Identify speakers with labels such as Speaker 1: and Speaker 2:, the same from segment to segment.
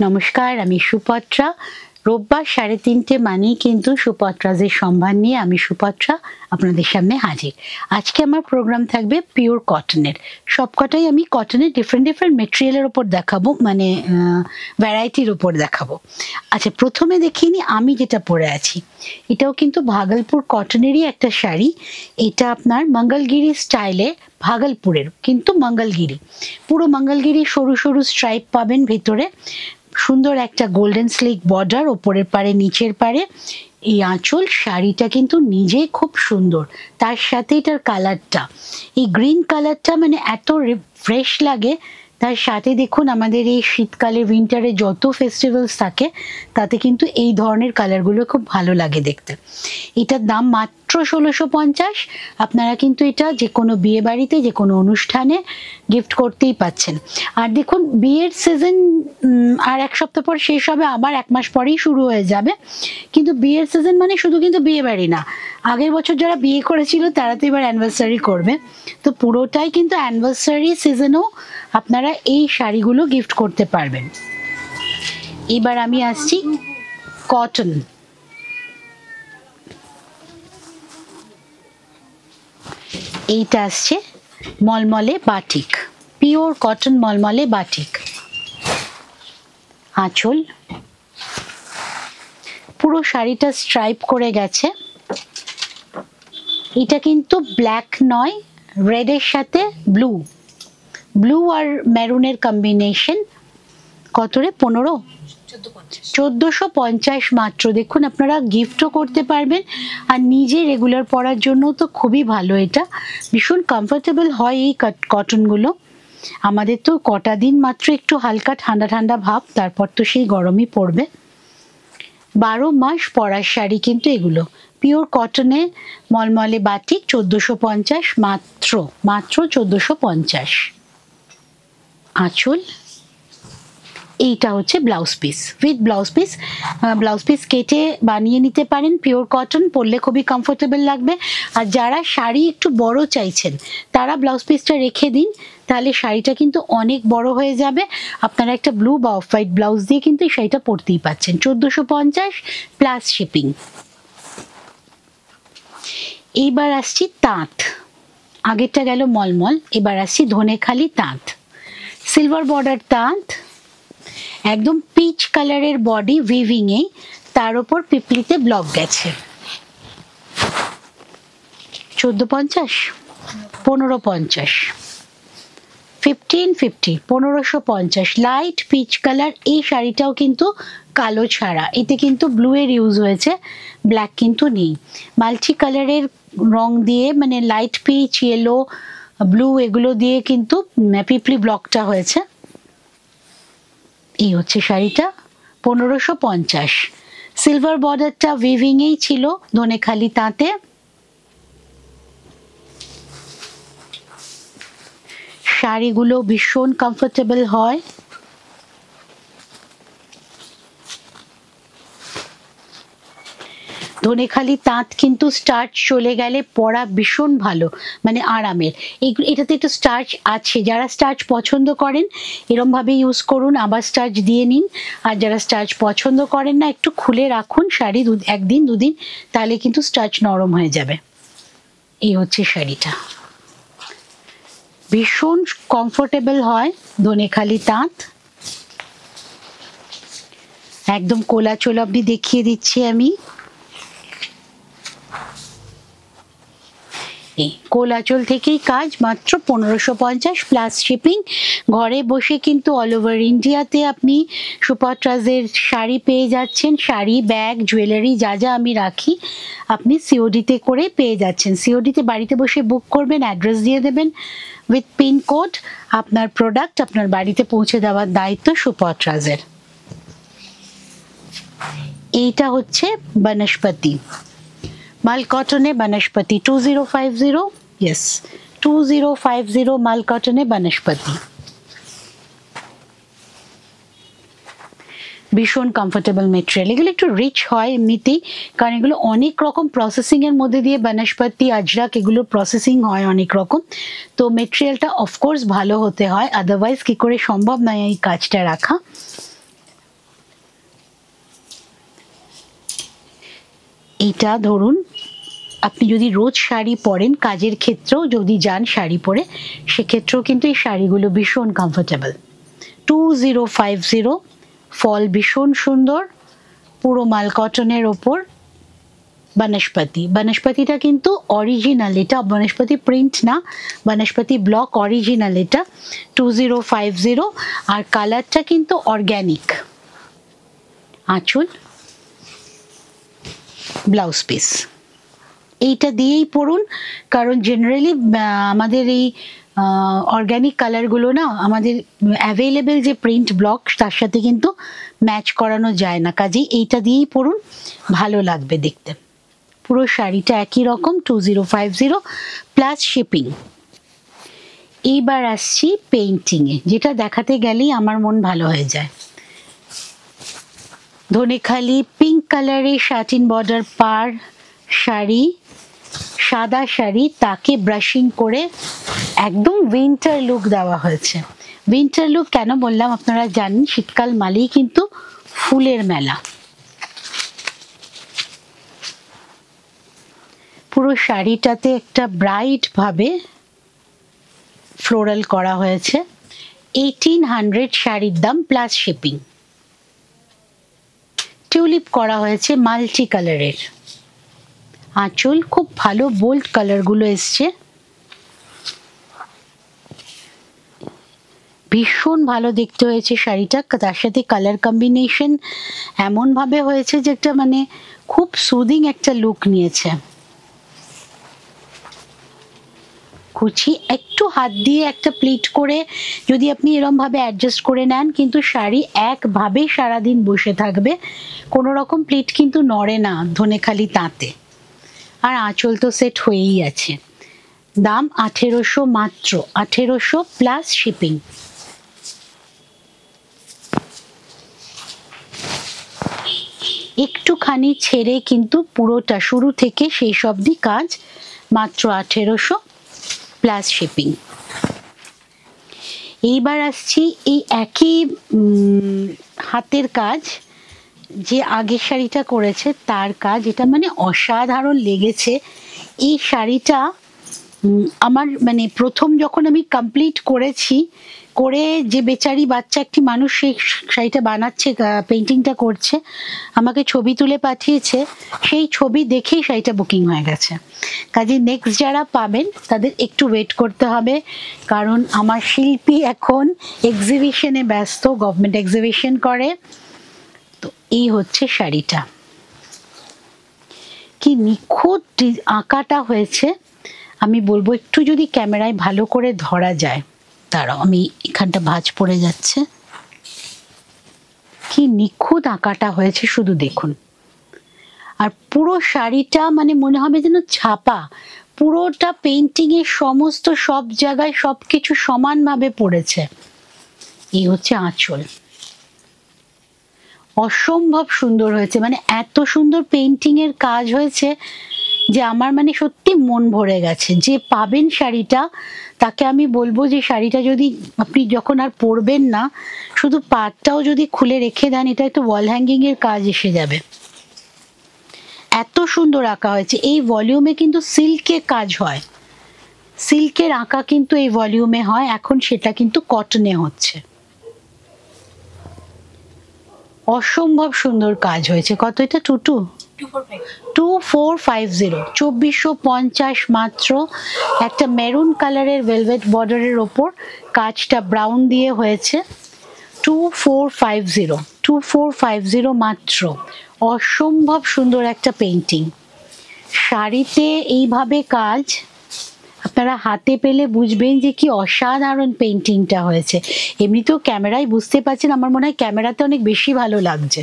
Speaker 1: নমস্কার, আমি সুপত্রা। রোববার 3:30 মানেই কিন্তু সুপত্রাজের সম্ভার নিয়ে আমি সুপত্রা আপনাদের সামনে হাজির। আজকে আমার প্রোগ্রাম থাকবে পিওর কটনের। সবকটাই আমি কটনের ডিফারেন্ট মেটেরিয়ালের ওপর দেখাবো, মানে ভ্যারাইটির ওপর দেখাবো। আচ্ছা, প্রথমে দেখিয়ে নিই আমি যেটা পরে আছি। এটাও কিন্তু ভাগলপুর কটনেরই একটা শাড়ি। এটা আপনার মঙ্গলগিরি স্টাইলে, ভাগলপুরের কিন্তু মঙ্গলগিরি, পুরো মঙ্গলগিরি সরু সরু স্ট্রাইপ পাবেন ভিতরে, সুন্দর একটা গোল্ডেন স্লিক বর্ডার ওপরের পারে নিচের পারে। এই আঁচল, শাড়িটা কিন্তু নিজেই খুব সুন্দর, তার সাথে এটার কালারটা, এই গ্রিন কালারটা মানে এত ফ্রেশ লাগে। তার সাথে দেখুন আমাদের এই শীতকালে উইন্টারে যত ফেস্টিভ্যালস থাকে তাতে কিন্তু এই ধরনের কালারগুলো খুব ভালো লাগে দেখতে। এটার দাম মাত্র 1650। আপনারা কিন্তু এটা যে কোনো বিয়ে বাড়িতে, যে কোনো অনুষ্ঠানে গিফট করতেই পাচ্ছেন। আর দেখুন, বিয়ের সিজন আর এক সপ্তাহ পর শেষ হবে, আবার 1 মাস পরেই শুরু হয়ে যাবে। কিন্তু বিয়ের সিজন মানে শুধু কিন্তু বিয়ে বাড়ি না, আগের বছর যারা বিয়ে করেছিল তারা তো এবার অ্যানিভার্সারি করবে, তো পুরোটাই কিন্তু অ্যানিভার্সারি সিজনেও আপনারা এই শাড়িগুলো গিফট করতে পারবেন। এবার আমি আসছি কটন। এইটা আসছে মলমলে বাটিক, পিওর কটন মলমলে বাটিক। আঁচল, পুরো শাড়িটা স্ট্রাইপ করে গেছে। এটা কিন্তু ব্ল্যাক নয়, রেডের সাথে ব্লু, ব্লু আর মেরুনের কম্বিনেশন। কত রে? 1450 মাত্র। দেখুন, আপনারা গিফটও করতে পারবেন আর নিজে রেগুলার পরার জন্য তো খুবই ভালো। এটা ভীষণ কমফোর্টেবল হয় এই কটনগুলো। আমাদের তো কটা দিন মাত্র একটু হালকা ঠান্ডা ঠান্ডা ভাব, তারপর তো সেই গরমই পড়বে। 12 মাস পরার শাড়ি কিন্তু এগুলো। পিওর কটনে মলমলে বাটিক, 1450 মাত্র, মাত্র 1450। আঁচল, এইটা হচ্ছে blouse piece, with blouse piece. Blouse piece কেটে বানিয়ে নিতে পারেন। পিওর কটন পরলে খুবই কমফোর্টেবল লাগবে। আর যারা শাড়ি একটু বড় চাইছেন তারা ব্লাউজ পিসটা রেখে দিন, তাহলে শাড়িটা কিন্তু অনেক বড় হয়ে যাবে। আপনারা একটা ব্লু বা অফ হোয়াইট ব্লাউজ দিয়ে কিন্তু এই শাড়িটা পরতেই পাচ্ছেন। 1450 প্লাস শিপিং। এইবার আসছি তাঁত। আগেরটা গেল মলমল, এবার আসছি ধনেখালি তাঁত। সিলভার বর্ডার তাঁত, একদম পিচ কালারের বডি উইভিং এ, তার উপর পিপলিতে ব্লক গেছে। 1450, 1550, 1550, 1550। Light peach colour. এই শাড়িটাও কিন্তু কালো ছাড়া, এতে কিন্তু ব্লু এর ইউজ হয়েছে, ব্ল্যাক কিন্তু নেই। মাল্টি কালারের রং দিয়ে, মানে লাইট পিচ, ইয়েলো, ব্লু, এগুলো দিয়ে কিন্তু পিপলি ব্লকটা হয়েছে। এই হচ্ছে শাড়িটা, 1550। সিলভার বর্ডারটা উইভিং এই ছিল ধনেখালি তাঁতে। শাড়িগুলো ভীষণ কমফোর্টেবল হয়। ধনেখালি তাঁত কিন্তু স্টার্চ চলে গেলে পরা ভীষণ ভালো, মানে আরামের। এটাতে একটু স্টার্চ আছে, যারা স্টার্চ পছন্দ করেন এরমভাবে ইউজ করুন, আবার স্টার্চ দিয়ে নিন। আর যারা স্টার্চ পছন্দ করেন না, একটু খুলে রাখুন শাড়ি 1 দিন 2 দিন, তাহলে কিন্তু স্টার্চ নরম হয়ে যাবে। এই হচ্ছে শাড়িটা, ভীষণ কমফোর্টেবল হয় ধনেখালি তাঁত। একদম কোলাচল অবধি দেখিয়ে দিচ্ছি আমি। কোলাচল থেকেই কাজ, মাত্র 1550 প্লাস শিপিং। ঘরে বসে কিন্তু অল ওভার ইন্ডিয়াতে আপনি সুপত্রাজের শাড়ি পেয়ে যাচ্ছেন। শাড়ি, ব্যাগ, জুয়েলারি যা যা আমি রাখি আপনি সিওডিতে করে পেয়ে যাচ্ছেন। সিওডিতে বাড়িতে বসে বুক করবেন, অ্যাড্রেস দিয়ে দেবেন উইথ পিনকোড, আপনার প্রোডাক্ট আপনার বাড়িতে পৌঁছে দেওয়ার দায়িত্ব সুপত্রাজের। এইটা হচ্ছে বনস্পতি, মাল কটনে বনস্পতি, 2050, ইয়েস 2050 মাল কটনে বনস্পতি। ভীষণ কমফোর্টেবল মেটেরিয়াল। এগুলো একটু রিচ হয় এমনিতেই, কারণ এগুলো অনেক রকম প্রসেসিং এর মধ্যে দিয়ে, বনস্পতি, আজরাক, এগুলো প্রসেসিং হয় অনেক রকম, তো মেটেরিয়ালটা অফকোর্স ভালো হতে হয়, আদারওয়াইজ কি করে সম্ভব নয় এই কাজটা রাখা। এইটা ধরুন আপনি যদি রোজ শাড়ি পরেন, কাজের ক্ষেত্রেও যদি যান শাড়ি পরে, সেক্ষেত্রেও কিন্তু এই শাড়িগুলো ভীষণ কমফোর্টেবল। 2050, ফল ভীষণ সুন্দর, পুরো মাল কটনের ওপর। বনস্পতিটা কিন্তু অরিজিনাল, এটা বনস্পতি প্রিন্ট না, বনস্পতি ব্লক অরিজিনাল এটা। 2050, আর কালারটা কিন্তু অর্গ্যানিক। আঁচল, ব্লাউজ পিস এইটা দিয়েই পরুন, কারণ জেনারেলি আমাদের এই অর্গ্যানিক কালারগুলো না আমাদের অ্যাভেলেবেল যে প্রিন্ট ব্লক তার সাথে কিন্তু ম্যাচ করানো যায় না, কাজেই এইটা দিয়েই পরুন, ভালো লাগবে দেখতে। পুরো শাড়িটা একই রকম 2050 প্লাস শিপিং। এইবার আসছি পেইন্টিংয়ে, যেটা দেখাতে গেলেই আমার মন ভালো হয়ে যায়। ধনেখালি পিঙ্ক কালারের শাটিন বর্ডার পার শাড়ি, সাদা শাড়ি, তাকে ব্রাশিং করে একদম উইন্টার লুক দেওয়া হয়েছে। উইন্টার লুক কেন বললাম, আপনারা জানেন শীতকাল মানেই কিন্তু ফুলের মেলা। পুরো শাড়িটাতে একটা ব্রাইট ভাবে ফ্লোরাল করা হয়েছে। 1800 শাড়ির দাম প্লাস শিপিং। টিউলিপ করা হয়েছে মাল্টি কালারের। আঁচল খুব ভালো বোল্ড কালারগুলো এসছে, ভীষণ ভালো দেখতে হয়েছে শাড়িটা। তার সাথে কালার কম্বিনেশন এমন ভাবে হয়েছে যে একটা মানে খুব সুদিং একটা লুক নিয়েছে। কুচি একটু হাত দিয়ে একটা প্লিট করে যদি আপনি এরম ভাবে অ্যাডজাস্ট করে নেন, কিন্তু শাড়ি একভাবে সারাদিন বসে থাকবে, কোনো রকম প্লিট কিন্তু নড়ে না ধনেখালি তাঁতে। আর আঁচল তো সেট হয়েই আছে। দাম 1800 মাত্র, 1800 প্লাস শিপিং। একটুখানি ছেড়ে কিন্তু পুরোটা শুরু থেকে শেষ অবধি কাজ মাত্র 1800 প্লাস শিপিং। এইবার আসছি এই একই হাতের কাজ যে আগের শাড়িটা করেছে তার কাজ, এটা মানে অসাধারণ লেগেছে। এই শাড়িটা আমার মানে প্রথম যখন আমি কমপ্লিট করেছি, করে যে বেচারি বাচ্চা একটি মানুষ সেই শাড়িটা বানাচ্ছে, পেন্টিংটা করছে, আমাকে ছবি তুলে পাঠিয়েছে, সেই ছবি দেখেই শাড়িটা বুকিং হয়ে গেছে। কাজে নেক্সট যারা পাবেন তাদের একটু ওয়েট করতে হবে, কারণ আমার শিল্পী এখন এক্সিবিশনে ব্যস্ত, গভর্নমেন্ট এক্সিবিশন করে। তো এই হচ্ছে শাড়িটা, কি নিখুঁত আঁকাটা হয়েছে। আমি বলবো একটু যদি ক্যামেরায় ভালো করে ধরা যায়, দাঁড়াও আমি এখানটা ভাঁজ পড়ে যাচ্ছে, কি নিখুঁত আঁকাটা হয়েছে শুধু দেখুন। আর পুরো শাড়িটা মানে মনে হবে যেন ছাপা, পুরোটা পেইন্টিং এর সমস্ত সব জায়গায় সবকিছু সমানভাবে পড়েছে। এই হচ্ছে আঁচল, অসম্ভব সুন্দর হয়েছে, মানে এত সুন্দর পেইন্টিং এর কাজ হয়েছে যে আমার মানে সত্যি মন ভরে গেছে। যে পাবেন শাড়িটা তাকে আমি বলবো যে শাড়িটা যদি আপনি যখন আর পরবেন না, শুধু পাটটাও যদি খুলে রেখে দেন, এটা একটু ওয়াল হ্যাঙ্গিং এর কাজ এসে যাবে। এত সুন্দর আঁকা হয়েছে। এই ভলিউমে কিন্তু সিল্কের কাজ হয়, সিল্কের আঁকা কিন্তু এই ভলিউমে হয়, এখন সেটা কিন্তু কটনে হচ্ছে। অসম্ভব সুন্দর কাজ হয়েছে। কত এটা? 2450, 2450 মাত্র। একটা মেরুন কালারের ভেলভেট বর্ডারের ওপর কাজটা ব্রাউন দিয়ে হয়েছে। 2450 মাত্র। অসম্ভব সুন্দর একটা পেইন্টিং। শাড়িতে এইভাবে কাজ আপনারা হাতে পেলে বুঝবেন যে কি অসাধারণ পেইন্টিংটা হয়েছে। এমনিতেও ক্যামেরায় বুঝতে পারছেন, আমার মনে হয় ক্যামেরাতে অনেক বেশি ভালো লাগছে,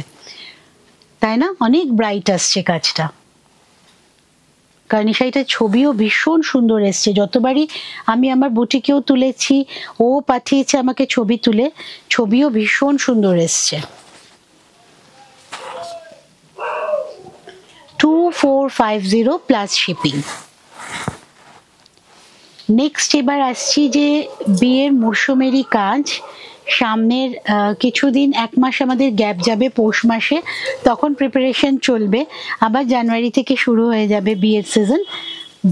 Speaker 1: তাই না? অনেক ব্রাইট আসছে কাজটা, কারণ এই শাড়িটার ছবিও ভীষণ সুন্দর এসছে। যতবারই আমি আমার বুটিকেও তুলেছি, ও পাঠিয়েছে আমাকে ছবি তুলে, ছবিও ভীষণ সুন্দর এসছে। 2450 প্লাস শিপিং। নেক্সট এবার আসছি যে বিয়ের মরশুমেরই কাজ, সামনের কিছুদিন 1 মাস আমাদের গ্যাপ যাবে, পৌষ মাসে, তখন প্রিপারেশন চলবে। আবার জানুয়ারি থেকে শুরু হয়ে যাবে বিয়ের সিজন।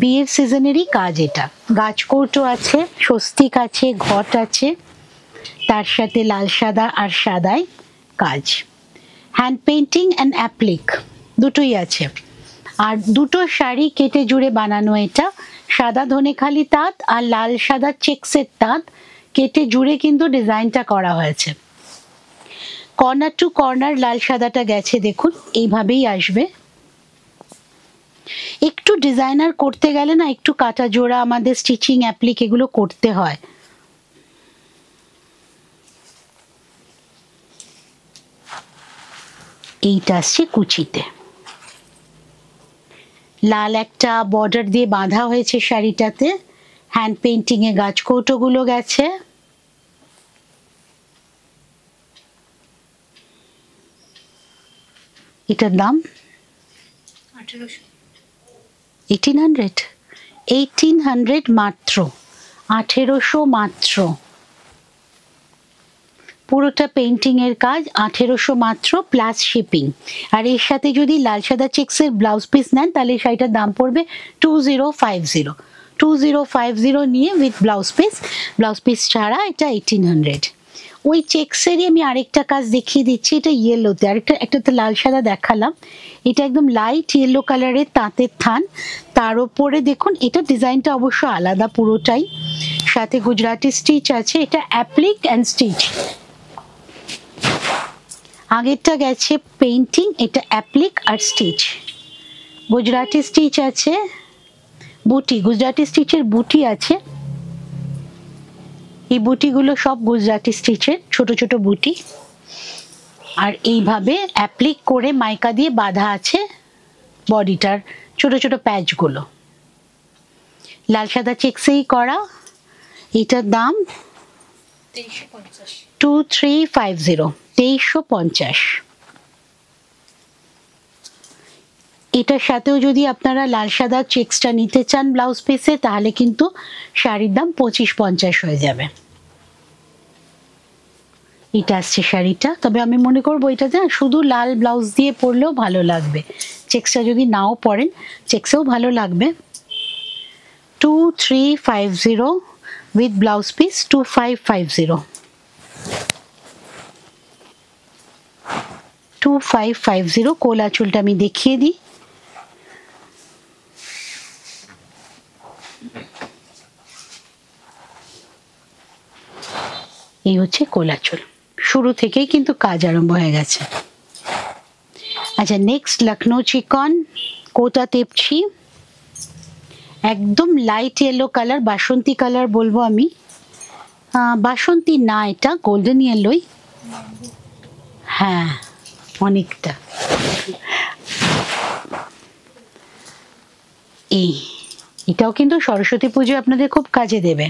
Speaker 1: বিয়ের সিজনেরই কাজ এটা। গাছকৌটো আছে, স্বস্তিক আছে, ঘট আছে, তার সাথে লাল সাদা আর সাদায় কাজ। হ্যান্ড পেন্টিং অ্যান্ড অ্যাপ্লিক দুটোই আছে। আর দুটো শাড়ি কেটে জুড়ে বানানো এটা। সাদা ধনেখালি তাঁত আর লাল সাদা চেক্সের তাঁত কেটে জুড়ে কিন্তু ডিজাইনটা করা হয়েছে। কর্নার টু কর্নার লাল সাদাটা গেছে, দেখুন এইভাবেই আসবে। একটু ডিজাইনার করতে গেলে না একটু কাটা জোড়া আমাদের স্টিচিং অ্যাপ্লিক এগুলো করতে হয়। এইটা আসছে কুচিতে, লাল একটা বর্ডার দিয়ে বাঁধা হয়েছে শাড়িটাতে। হ্যান্ড পেন্টিং এ গাছকৌটো গুলো গেছে। এটার দাম 1800 মাত্র, 1800 মাত্র। পুরোটা পেন্টিং এর কাজ 1800 মাত্র প্লাস শিপিং। আর এর সাথে যদি লাল সাদা চেক্সের ব্লাউজ পিস নেন তাহলে শাড়িটার দাম পড়বে 2050। 2050 নিয়ে উইথ ব্লাউজ পিস ছাড়া এটা 1800। ওই চেক্সেরই আমি আরেকটা কাজ দেখিয়ে দিচ্ছি, এটা ইয়েলোতে। একটা তো লাল সাদা দেখালাম, এটা একদম লাইট ইয়েলো কালারের তাঁতের থান। তার উপরে দেখুন এটা ডিজাইনটা অবশ্য আলাদা পুরোটাই, সাথে গুজরাটি স্টিচ আছে। এটা অ্যাপ্লিক অ্যান্ড স্টিচ। আগেরটা গেছে পেইন্টিং, এটা অ্যাপ্লিক আর স্টিচ। গুজরাটি স্টিচ আছে, বুটি, গুজরাটি স্টিচের বুটি আছে। এই বুটিগুলো সব গুজরাটি স্টিচের ছোট ছোট বুটি। আর এইভাবে অ্যাপ্লিক করে মাইকা দিয়ে বাঁধা আছে বডিটার ছোট ছোট প্যাচগুলো। লাল সাদা চেক্সেই করা। এটার দাম 2350, 2350। এটার সাথেও যদি আপনারা লাল সাদা চেক্সটা নিতে চান ব্লাউজ পিসে, তাহলে কিন্তু শাড়ির দাম 2550 হয়ে যাবে। এটা আসছে শাড়িটা। তবে আমি মনে করবো এটা শুধু লাল ব্লাউজ দিয়ে পরলেও ভালো লাগবে, চেক্সটা যদি নাও পরেন চেক্সেও ভালো লাগবে। 2350 উইথ ব্লাউজ পিস 2550, 2550। কোলা চুলটা আমি দেখিয়ে দিই। এই হচ্ছে কোলা চুল, শুরু থেকেই কিন্তু কাজ আরম্ভ হয়ে গেছে। আচ্ছা, নেক্সট লখনৌ চিকন কোটা তেপছি, একদম লাইট ইয়েলো কালার, বাসন্তী কালার বলবো আমি। বাসন্তী না, এটা গোল্ডেন ইয়েলোই, হ্যাঁ অনেকটা। এটাও কিন্তু সরস্বতী পুজো আপনাদের খুব কাজে দেবে।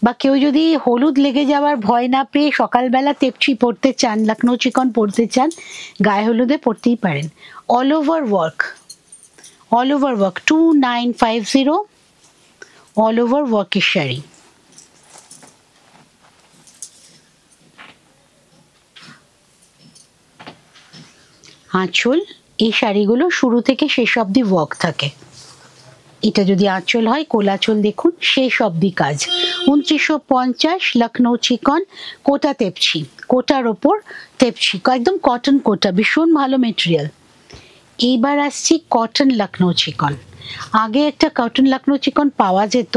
Speaker 1: বা কেউ যদি হলুদ লেগে যাওয়ার ভয় না পেয়ে সকালবেলা তেপচি পরতে চান, লখনৌ চিকন পরতে চান, গায়ে হলুদে পরতেই পারেন। All over work, 2950, all over ওয়ার্কের শাড়ি। আঁচল, এই শাড়িগুলো শুরু থেকে শেষ অবধি ওয়ার্ক থাকে। এটা যদি আঁচল হয়, কোলাচল দেখুন শেষ অবধি কাজ। 2950 লখনৌ চিকন কোটা তেপছি, কোটার ওপর তেপছি, একদম কটন কোটা, ভীষণ ভালো মেটেরিয়াল। এইবার আসছি কটন লখনৌ চিকন। আগে একটা কটন লখনৌ চিকন পাওয়া যেত,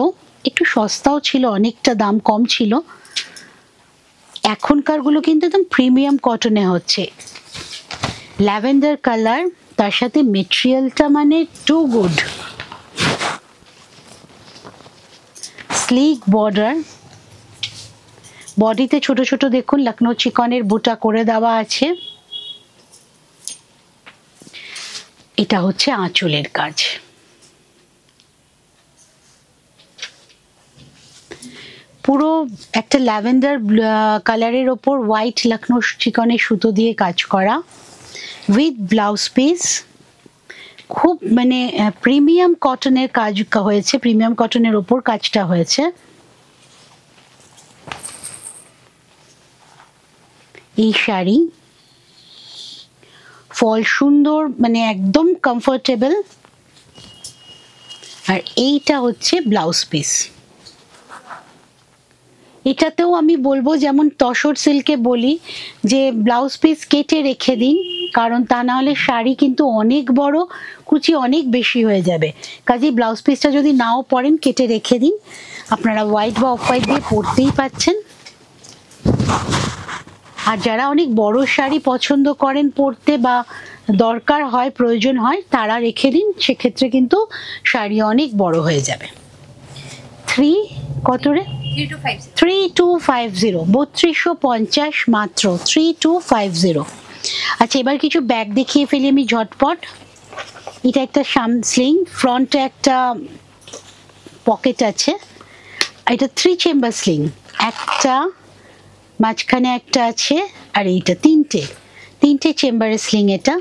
Speaker 1: একটু সস্তাও ছিল, অনেকটা দাম কম ছিল। এখনকার গুলো কিন্তু একদম প্রিমিয়াম কটনে হচ্ছে। ল্যাভেন্ডার কালার, তার সাথে মেটেরিয়ালটা মানে টু গুড। স্লিক বর্ডার, বডিতে ছোট ছোট দেখুন লখনৌ চিকনের বুটা করে দেওয়া আছে। এটা হচ্ছে আঁচলের কাজ। পুরো একটা ল্যাভেন্ডার কালারের ওপর হোয়াইট লখনৌ চিকনের সুতো দিয়ে কাজ করা উইথ ব্লাউজ পিস। খুব মানে প্রিমিয়াম কটনের কাজ হয়েছে, প্রিমিয়াম কটনের ওপর কাজটা হয়েছে। এই শাড়ি, ফল সুন্দর, মানে একদম কমফোর্টেবল। আর এইটা হচ্ছে ব্লাউজ পিস। এটাতেও আমি বলবো, যেমন তসর সিল্কে বলি যে ব্লাউজ পিস কেটে রেখে দিন, কারণ তা না হলে শাড়ি কিন্তু অনেক বড়, কুচি অনেক বেশি হয়ে যাবে। কাজেই ব্লাউজ পিসটা যদি নাও পরেন কেটে রেখে দিন, আপনারা হোয়াইট বা অফ হোয়াইট দিয়ে পরতেই পাচ্ছেন। আর যারা অনেক বড় শাড়ি পছন্দ করেন পরতে, বা দরকার হয়, প্রয়োজন হয়, তারা রেখে দিন, সেক্ষেত্রে কিন্তু শাড়ি অনেক বড় হয়ে যাবে। 3250, 3250 মাত্র, 3250। আচ্ছা, এবার কিছু ব্যাগ দেখিয়ে ফেলি আমি ঝটপট। এটা একটা স্লিং, ফ্রন্টে একটা পকেট আছে। এটা 3 চেম্বার স্লিং, একটা মাঝখানে একটা আছে, আর এইটা তিনটে চেম্বারের স্লিং। এটা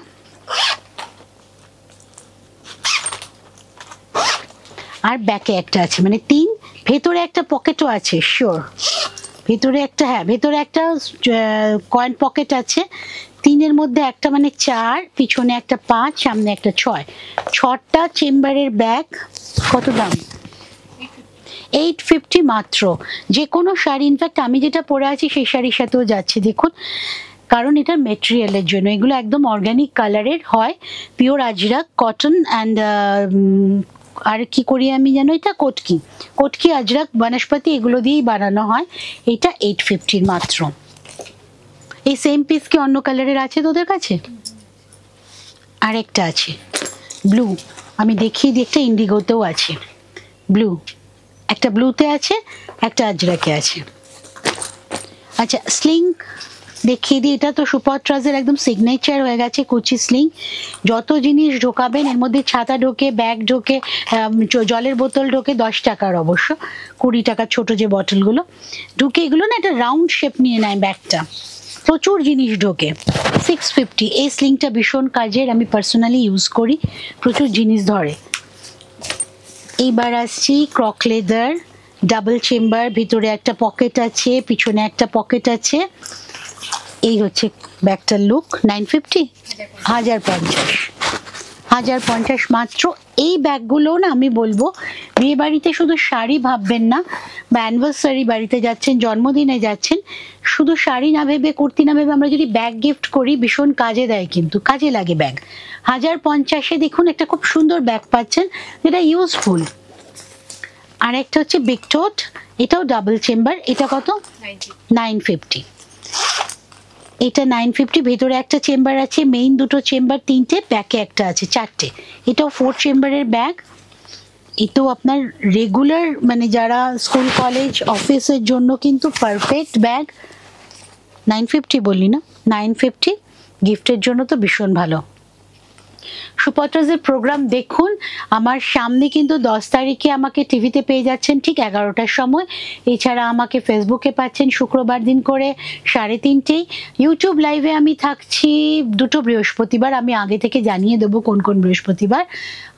Speaker 1: আর ব্যাকে একটা আছে, মানে 3। ভেতরে একটা পকেটও আছে, শিওর ভেতরে একটা, হ্যাঁ ভেতরে একটা কয়েন পকেট আছে। 3-এর মধ্যে একটা মানে 4, পিছনে একটা 5, সামনে একটা 6, 6টা চেম্বারের ব্যাগ। কত দাম? 850 মাত্র। যে কোনো শাড়ি, ইনফ্যাক্ট আমি যেটা পরে আছি সেই শাড়ির সাথেও যাচ্ছে, দেখুন, কারণ এটা মেটেরিয়ালের জন্য। এগুলো একদম অর্গানিক কালারের হয়, পিওর আজরাক কটন অ্যান্ড আর কি করি আমি জানো, এটা কটকি আজরাক বনস্পতি, এগুলো দিয়েই বানানো হয়। এটা 850 মাত্র। এই সেম পিস কি অন্য কালারের আছে তোদের কাছে? আরেকটা আছে ব্লু, আমি দেখিয়ে দিই, একটা ইন্ডিগোতেও আছে ব্লু, একটা ব্লুতে আছে, একটা আজরাকে আছে। আচ্ছা, স্লিং দেখিয়ে দিই। এটা তো সুপত্রাজের একদম সিগনেচার হয়ে গেছে, কুচি স্লিং। যত জিনিস ঢোকাবেন এর মধ্যে, ছাতা ঢোকে, ব্যাগ ঢোকে, জলের বোতল ঢোকে, 10 টাকার অবশ্য, 20 টাকার ছোট যে বটলগুলো ঢুকে, এগুলো না একটা রাউন্ড শেপ নিয়ে নেয় ব্যাগটা, প্রচুর জিনিস ঢোকে। 650। এই স্লিংটা ভীষণ কাজের, আমি পার্সোনালি ইউজ করি, প্রচুর জিনিস ধরে। এইবার আসছি ক্রক লেদার, ডাবল চেম্বার, ভিতরে একটা পকেট আছে, পিছনে একটা পকেট আছে। এই হচ্ছে ব্যাগটার লুক। 950, 1050 মাত্র। এই ব্যাগগুলো না আমি বলবো, বিয়ে বাড়িতে শুধু শাড়ি ভাববেন না, বা অ্যানিভার্সারি বাড়িতে যাচ্ছেন, জন্মদিনে যাচ্ছেন, শুধু শাড়ি না ভেবে, কুর্তি না ভেবে আমরা যদি ব্যাগ গিফট করি, ভীষণ কাজে দেয়, কিন্তু কাজে লাগে ব্যাগ। 1050-এ দেখুন একটা খুব সুন্দর ব্যাগ পাচ্ছেন, যেটা ইউজফুল। আর একটা হচ্ছে বিগ টোট, এটাও ডাবল চেম্বার। এটা কত? 950। এটা 950। ভেতরে একটা চেম্বার আছে, মেইন দুটো চেম্বার 3টে, ব্যাকে একটা আছে 4টে। এটাও 4 চেম্বারের ব্যাগ। এটাও আপনার রেগুলার, মানে যারা স্কুল কলেজ অফিসের জন্য কিন্তু পারফেক্ট ব্যাগ। 950 বললি না? 950 গিফটের জন্য তো ভীষণ ভালো। সুপত্রাজের প্রোগ্রাম দেখুন, আমার সামনে কিন্তু 10 তারিখে আমাকে টিভিতে পেয়ে যাচ্ছেন ঠিক 11টার সময়। এছাড়া আমাকে ফেসবুকে পাচ্ছেন শুক্রবার দিন করে 3:30। ইউটিউব লাইভে আমি থাকছি 2টো বৃহস্পতিবার, আমি আগে থেকে জানিয়ে দেবো কোন কোন বৃহস্পতিবার।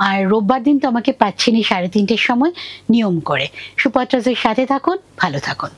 Speaker 1: আর রোববার দিন তো আমাকে পাচ্ছেনই 3:30-র সময় নিয়ম করে। সুপত্রাজের সাথে থাকুন, ভালো থাকুন।